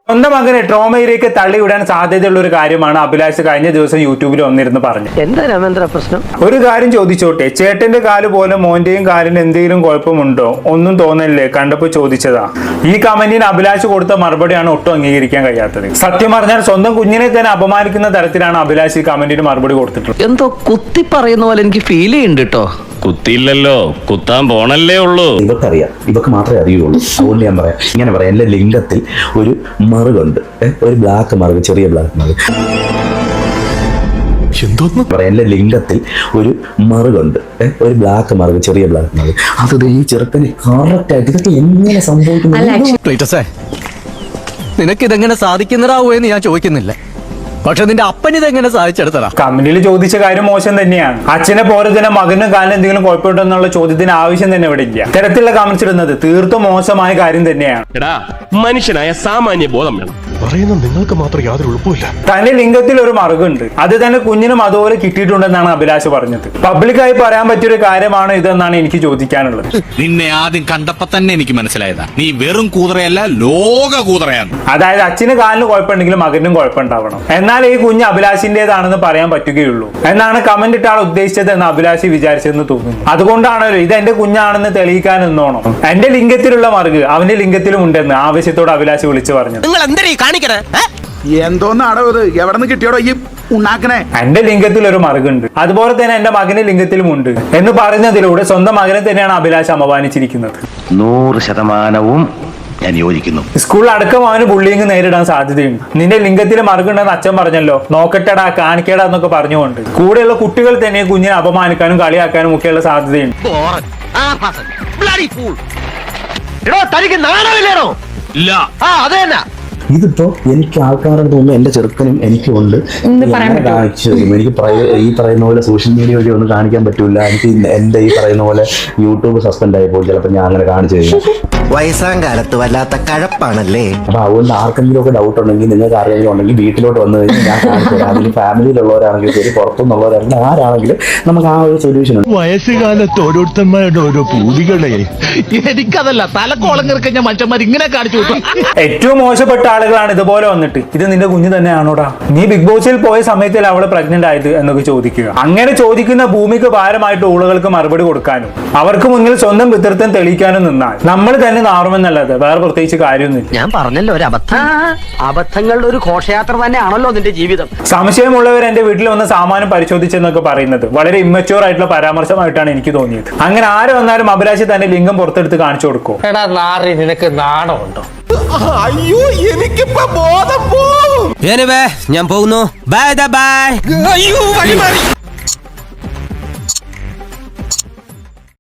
സ്വന്തം മകനെ ട്രോമയിലേക്ക് തള്ളിവിടാൻ സാധ്യതയുള്ള ഒരു കാര്യമാണ് അഭിലാഷ് കഴിഞ്ഞ ദിവസം യൂട്യൂബിൽ വന്നിരുന്ന് പറഞ്ഞു. എന്താ രാമേന്ദ്ര പ്രശ്നം? ഒരു കാര്യം ചോദിച്ചോട്ടെ, ചേട്ടന്റെ കാല് പോലെ മോന്റെയും കാലിന് എന്തെങ്കിലും കുഴപ്പമുണ്ടോ? ഒന്നും തോന്നല്ലേ, കണ്ടപ്പോ ചോദിച്ചതാ. ഈ കമന്റിന് അഭിലാഷ് കൊടുത്ത മറുപടിയാണ് ഒട്ടും അംഗീകരിക്കാൻ കഴിയാത്തത്. സത്യം പറഞ്ഞാൽ സ്വന്തം കുഞ്ഞിനെ തന്നെ അപമാനിക്കുന്ന തരത്തിലാണ് അഭിലാഷ് ഈ കമന്റിന് മറുപടി കൊടുത്തിട്ടുള്ളത്. എന്തോ കുത്തി പറയുന്ന പോലെ എനിക്ക് ഫീൽ ചെയ്യുന്നുണ്ട് കേട്ടോ. കുത്തിയില്ലല്ലോ, കുത്താൻ പോണല്ലേ ഉള്ളൂ. ഇവക്കറിയാം, ഇവക്ക് മാത്രമേ അറിയുള്ളൂ. അതുകൊണ്ട് ഞാൻ പറയാം, ഇങ്ങനെ പറയാം, എന്റെ ലിംഗത്തിൽ ഒരു മറുകുണ്ട്, ഒരു ബ്ലാക്ക് മറുക്, ചെറിയ ബ്ലാക്ക് മറുക്. പറയാം, എന്റെ ലിംഗത്തിൽ ഒരു മറുകുണ്ട്, ഒരു ബ്ലാക്ക് മറുക്, ചെറിയ ബ്ലാക്ക് മറുക്. അത് ഈ ചെറുക്കന് കറക്റ്റ് ആയിട്ട് ഇതൊക്കെ എങ്ങനെ സംഭവിക്കുന്നു? നിനക്കിതെങ്ങനെ സാധിക്കുന്നതാവോ എന്ന് ഞാൻ ചോദിക്കുന്നില്ല, പക്ഷെ നിന്റെ അപ്പനിതെങ്ങനെ സാധിച്ചെടുത്തടാ? കമന്റിൽ ചോദിച്ച കാര്യം മോശം തന്നെയാണ്. അച്ഛനെ പോലെ തന്നെ മകനും കാലിന് എന്തെങ്കിലും കുഴപ്പമുണ്ടോ എന്നുള്ള ചോദ്യത്തിന് ആവശ്യം തന്നെ ഇവിടെ ഇല്ല. ഇത്തരത്തിലുള്ള കമന്റ്സ് ഇടുന്നത് തീർത്തും മോശമായ കാര്യം തന്നെയാണ്. എടാ, മനുഷ്യനായ സാമാന്യ ബോധം വേണം. പറയുന്ന നിങ്ങൾക്ക് മാത്രം യാതൊരു എളുപ്പമില്ല. തന്റെ ലിംഗത്തിൽ ഒരു മറുകുണ്ട്, അത് തന്നെ കുഞ്ഞിനും അതുപോലെ കിട്ടിയിട്ടുണ്ടെന്നാണ് അഭിലാഷ് പറഞ്ഞത്. പബ്ലിക്കായി പറയാൻ പറ്റിയൊരു കാര്യമാണ് ഇതെന്നാണ് എനിക്ക് ചോദിക്കാനുള്ളത്. നിന്നെ ആദ്യം കണ്ടപ്പോ തന്നെ എനിക്ക് മനസ്സിലായതാ, നീ വെറും കൂതറയല്ല, ലോക കൂതറയാണ്. അതായത് അച്ഛന് കാലിന് കുഴപ്പമുണ്ടെങ്കിലും മകനും കുഴപ്പമുണ്ടാവണം, എന്നാൽ ഈ കുഞ്ഞ് അഭിലാഷിന്റേതാണെന്ന് പറയാൻ പറ്റുകയുള്ളൂ എന്നാണ് കമന്റ് ഇട്ട ആൾ ഉദ്ദേശിച്ചത് എന്ന് അഭിലാഷ് വിചാരിച്ചെന്ന് തോന്നുന്നു. അതുകൊണ്ടാണല്ലോ ഇത് എന്റെ കുഞ്ഞാണെന്ന് തെളിയിക്കാൻ എന്നോണം എന്റെ ലിംഗത്തിലുള്ള മറുക് അവന്റെ ലിംഗത്തിലും ഉണ്ടെന്ന് ആവശ്യത്തോട് അഭിലാഷ് വിളിച്ചു പറഞ്ഞത്. എന്തോന്നാടോ ഇത്? എവിടെ നിന്ന് കിട്ടിയോടോ ഈ ഉണ്ടാക്കണേ? എന്റെ ലിംഗത്തിൽ ഒരു മറുകുണ്ട്, അതുപോലെ തന്നെ എന്റെ മകന്റെ ലിംഗത്തിലും ഉണ്ട് എന്ന് പറയുന്നതിലൂടെ സ്വന്തം മകനെ തന്നെയാണ് അഭിലാഷ് അപമാനിച്ചിരിക്കുന്നത്. 100% ഞാൻ യോജിക്കുന്നു. സ്കൂളിൽ അടക്കം അവന് ബുള്ളിങ് നേരിടാൻ സാധ്യതയുണ്ട്. നിന്റെ ലിംഗത്തിൽ മറുകുണ്ടെന്ന് അച്ഛൻ പറഞ്ഞല്ലോ, നോക്കട്ടെടാ കാണിക്കടാ എന്നൊക്കെ പറഞ്ഞുകൊണ്ട് കൂടെയുള്ള കുട്ടികൾ തന്നെ കുഞ്ഞിനെ അപമാനിക്കാനും കളിയാക്കാനും ഒക്കെയുള്ള സാധ്യതയുണ്ട്. ഇതിപ്പോ എനിക്ക് ആൾക്കാരുടെ തോന്നുന്നു എന്റെ ചെറുക്കനും എനിക്കും ഉണ്ട്. കാണിച്ചു എനിക്ക് ഈ പറയുന്ന പോലെ സോഷ്യൽ മീഡിയ വഴി ഒന്നും കാണിക്കാൻ പറ്റൂല. എനിക്ക് എന്റെ ഈ പറയുന്ന പോലെ യൂട്യൂബ് സസ്പെൻഡ് ആയി പോയി ചിലപ്പോൾ ഞാൻ അങ്ങനെ കാണിച്ചു കഴിഞ്ഞാൽ. വയസ്സാം കാലത്ത് വല്ലാത്ത കഴപ്പാണല്ലേ. അപ്പൊ അതുകൊണ്ട് ആർക്കെങ്കിലും ഒക്കെ ഡൗട്ട് ഉണ്ടെങ്കിൽ, നിങ്ങൾക്ക് ആരെങ്കിലും ഉണ്ടെങ്കിൽ വീട്ടിലോട്ട് വന്നു കഴിഞ്ഞാൽ ഞാൻ കാണിച്ചു തരാം. അതിൽ ഫാമിലിയിലുള്ളവരാണെങ്കിലും ശരി, പുറത്തുനിന്നുള്ളവരാണെങ്കിലും ആരാണെങ്കിലും നമുക്ക് ആ ഒരു സൊല്യൂഷൻ ഉണ്ട്. വയസ്സുകാലത്ത് ഓരോരുത്തന്മാരുടെ ഓരോ പൂതികളെ എനിക്കതല്ല തലക്കോളം കിറക്കഞ്ഞ മനുഷ്യന്മാർ ഇങ്ങനെ കാണിച്ചു കൊടുക്കും. ഏറ്റവും മോശപ്പെട്ട ആളുകളാണ് ഇതുപോലെ വന്നിട്ട് ഇത് നിന്റെ കുഞ്ഞ് തന്നെയാണോടാ, നീ ബിഗ് ബോസിൽ പോയ സമയത്തിൽ അവള് പ്രഗ്നന്റ് ആയത് എന്നൊക്കെ ചോദിക്കുക. അങ്ങനെ ചോദിക്കുന്ന ഭൂമിക്ക് ഭാരമായിട്ട് ഊളുകൾക്ക് മറുപടി കൊടുക്കാനും അവർക്ക് മുന്നിൽ സ്വന്തം പിതൃത്വം തെളിയിക്കാനും നിന്നാൽ നമ്മൾ തന്നെ നാറുമെന്നല്ലാതെ വേറെ പ്രത്യേകിച്ച് കാര്യമൊന്നുമില്ല. ഞാൻ പറഞ്ഞല്ലോ ഒരു അബദ്ധം. അബദ്ധങ്ങളുടെ ഒരു ഘോഷയാത്ര തന്നെയാണല്ലോ നിന്റെ ജീവിതം. സംശയമുള്ളവർ എന്റെ വീട്ടിൽ വന്ന് സാമാനം പരിശോധിച്ചെന്നൊക്കെ പറയുന്നത് വളരെ ഇമ്മച്യൂർ ആയിട്ടുള്ള പരാമർശമായിട്ടാണ് എനിക്ക് തോന്നിയത്. അങ്ങനെ ആര് വന്നാലും അഭിലാഷ് തന്നെ ലിംഗം പുറത്തെടുത്ത് കാണിച്ചു കൊടുക്കും. എടാ നാറി, നിനക്ക് നാണമുണ്ടോ? അയ്യോ, എനിക്കിപ്പോ ബോധം പോകും. ഞാൻ പോകുന്നു. Bye bye. അയ്യോ, വഴി മാറി.